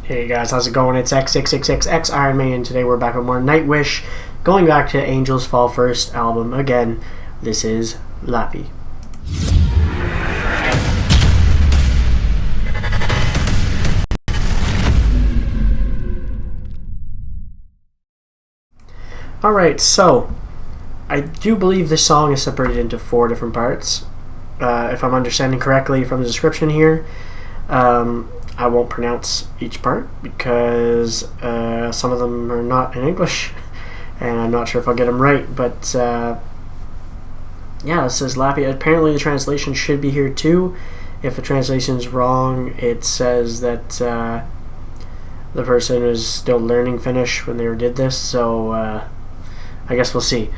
Hey guys, how's it going? It's X666X Iron Man. Today we're back with more Nightwish, going back to Angels Fall First album again. This is Lappi. Alright, so I do believe this song is separated into 4 different parts. If I'm understanding correctly from the description here. I won't pronounce each part because some of them are not in English and I'm not sure if I'll get them right, but yeah, it says Lappi. Apparently the translation should be here too. If the translation is wrong, it says that the person is still learning Finnish when they did this, so I guess we'll see.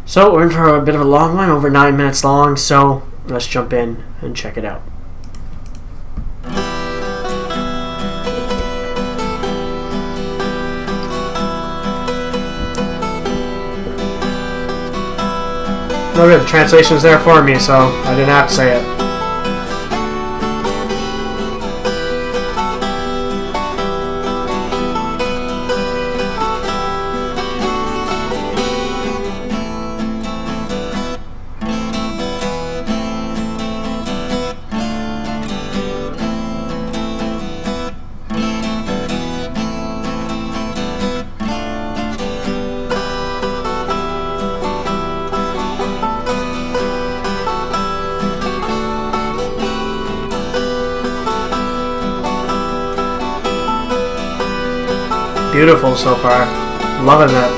So we're in for a bit of a long one, over 9 minutes long, so let's jump in and check it out. No good, the translation's there for me, so I didn't have to say it. Beautiful so far. Loving it.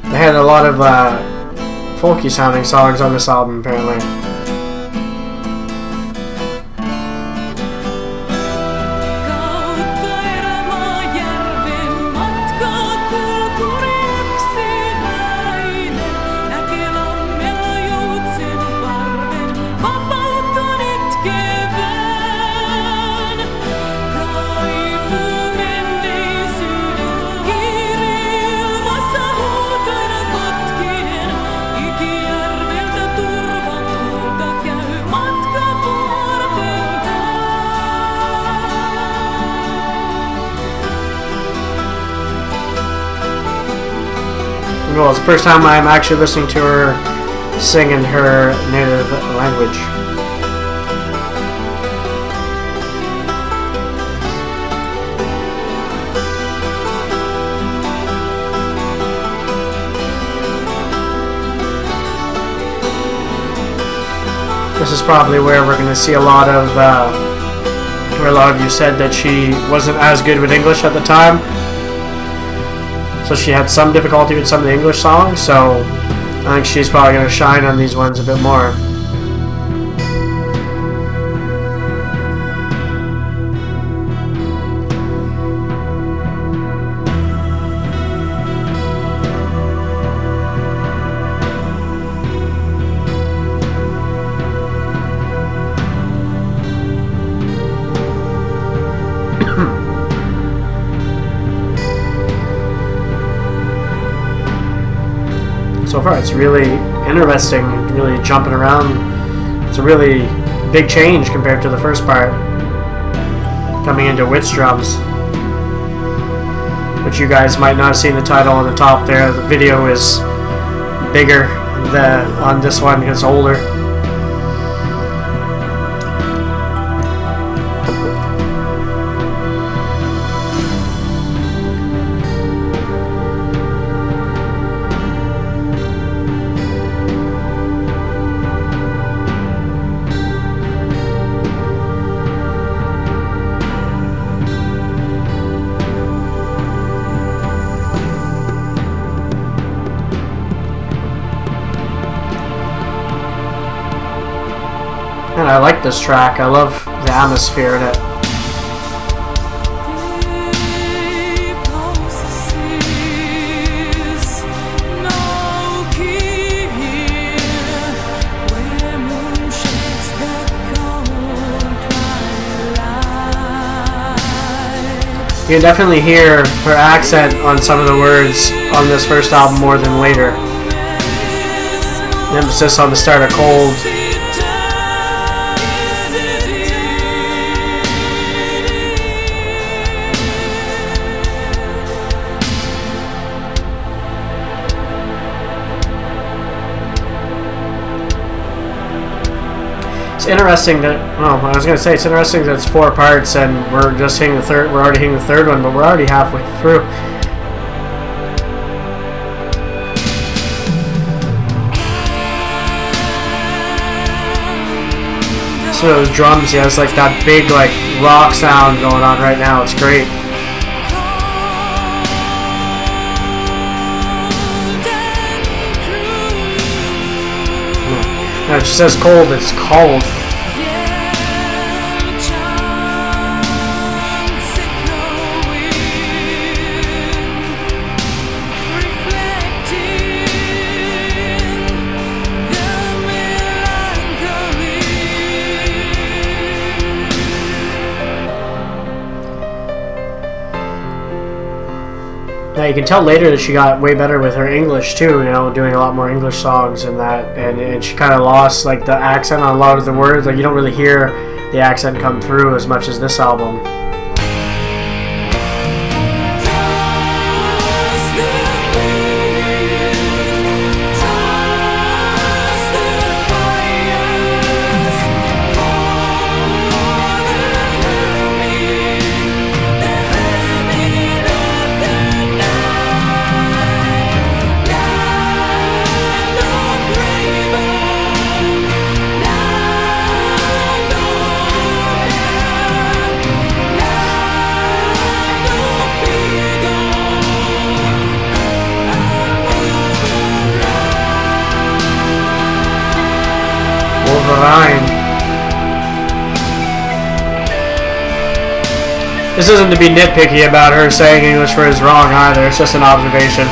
They had a lot of folky sounding songs on this album apparently. Well, it's the first time I'm actually listening to her sing in her native language. This is probably where we're going to see a lot of, where a lot of you said that she wasn't as good with English at the time. So she had some difficulty with some of the English songs, so I think she's probably going to shine on these ones a bit more. So far it's really interesting, really jumping around. It's a really big change compared to the first part, coming into Witch drums, which you guys might not have seen the title on the top there. The video is bigger on this one, it's older. And I like this track. I love the atmosphere in it. You can definitely hear her accent on some of the words on this first album more than later. The emphasis on the start of cold. It's interesting that, well, I was going to say, it's interesting that it's 4 parts and we're just hitting the third, we're already hitting the third one, but we're already halfway through. So the drums, yeah, it's like that big, like, rock sound going on right now. It's great. No, it just says cold, it's cold. Now you can tell later that she got way better with her English too, you know, doing a lot more English songs and that, and she kind of lost like the accent on a lot of the words. Like you don't really hear the accent come through as much as this album. This isn't to be nitpicky about her saying English words wrong either, it's just an observation.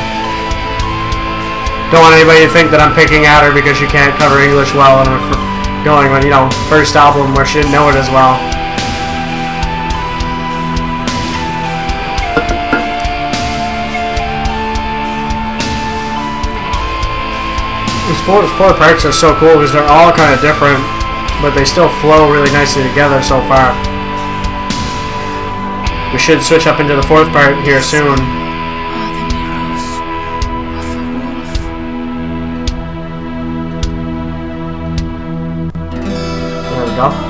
Don't want anybody to think that I'm picking at her because she can't cover English well and going on, you know, first album where she didn't know it as well. These four parts are so cool because they're all kind of different, but they still flow really nicely together so far. We should switch up into the 4th part here soon. There we go.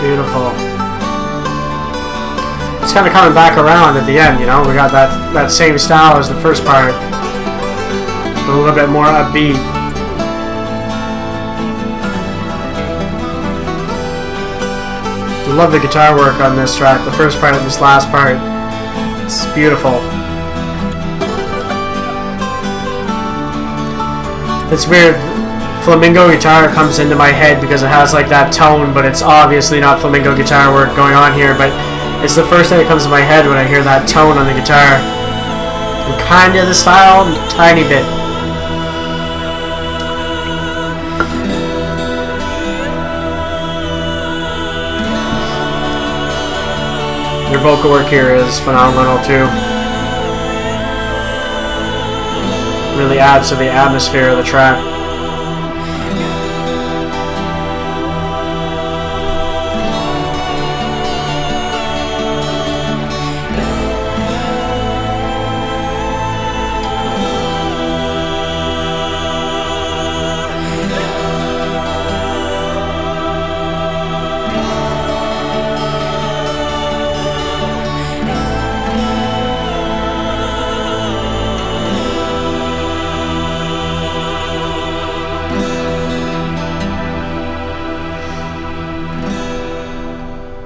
Beautiful. It's kind of coming back around at the end, you know. We got that same style as the first part, but a little bit more upbeat. I love the guitar work on this track, the first part and this last part. It's beautiful. It's weird. Flamingo guitar comes into my head because it has like that tone, but it's obviously not flamingo guitar work going on here, but it's the first thing that comes to my head when I hear that tone on the guitar. And kind of the style, a tiny bit. Their vocal work here is phenomenal too. Really adds to the atmosphere of the track.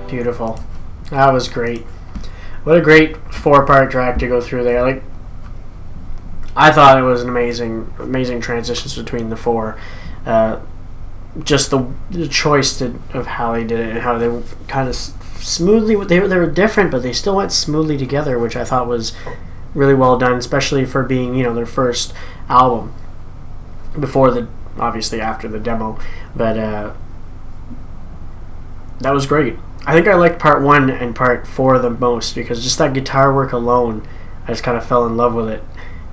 Beautiful. That was great. What a great 4-part track to go through there. Like, I thought it was an amazing transitions between the 4. Just the choice of how they did it and how they kind of smoothly. They were different, but they still went smoothly together, which I thought was really well done, especially for being their first album. Obviously after the demo, but that was great. I think I liked part 1 and part 4 the most because just that guitar work alone, I just kind of fell in love with it.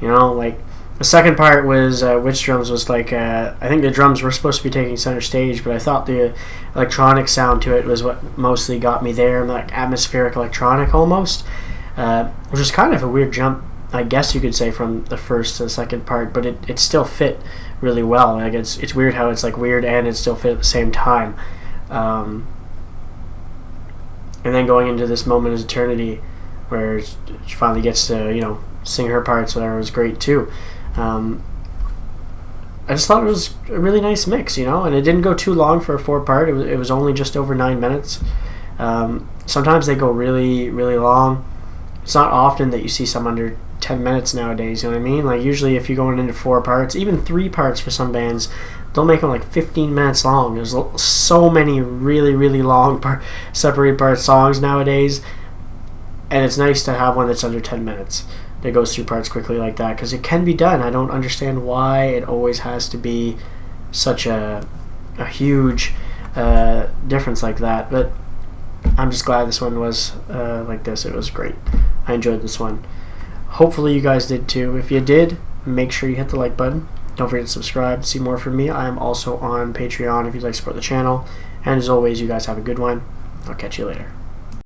Like the second part was Witch Drums was like I think the drums were supposed to be taking center stage, but I thought the electronic sound to it was what mostly got me there, like atmospheric electronic almost, which is kind of a weird jump, I guess you could say, from the first to the second part, but it still fit really well. Like it's weird how it's like weird and it still fit at the same time. And then going into this Moment is Eternity, where she finally gets to sing her parts, whatever, was great too. I just thought it was a really nice mix, and it didn't go too long for a 4-part. It was only just over 9 minutes. Sometimes they go really, really long. It's not often that you see some under 10 minutes nowadays, you know what I mean? Like, usually if you're going into 4 parts, even 3 parts for some bands, they'll make them like 15 minutes long. There's so many really, really long separated part songs nowadays, and it's nice to have one that's under 10 minutes that goes through parts quickly like that, because it can be done. I don't understand why it always has to be such a huge difference like that, but I'm just glad this one was like this. It was great. I enjoyed this one. Hopefully you guys did too. If you did, make sure you hit the like button. Don't forget to subscribe to see more from me. I am also on Patreon if you'd like to support the channel. And as always, you guys have a good one. I'll catch you later.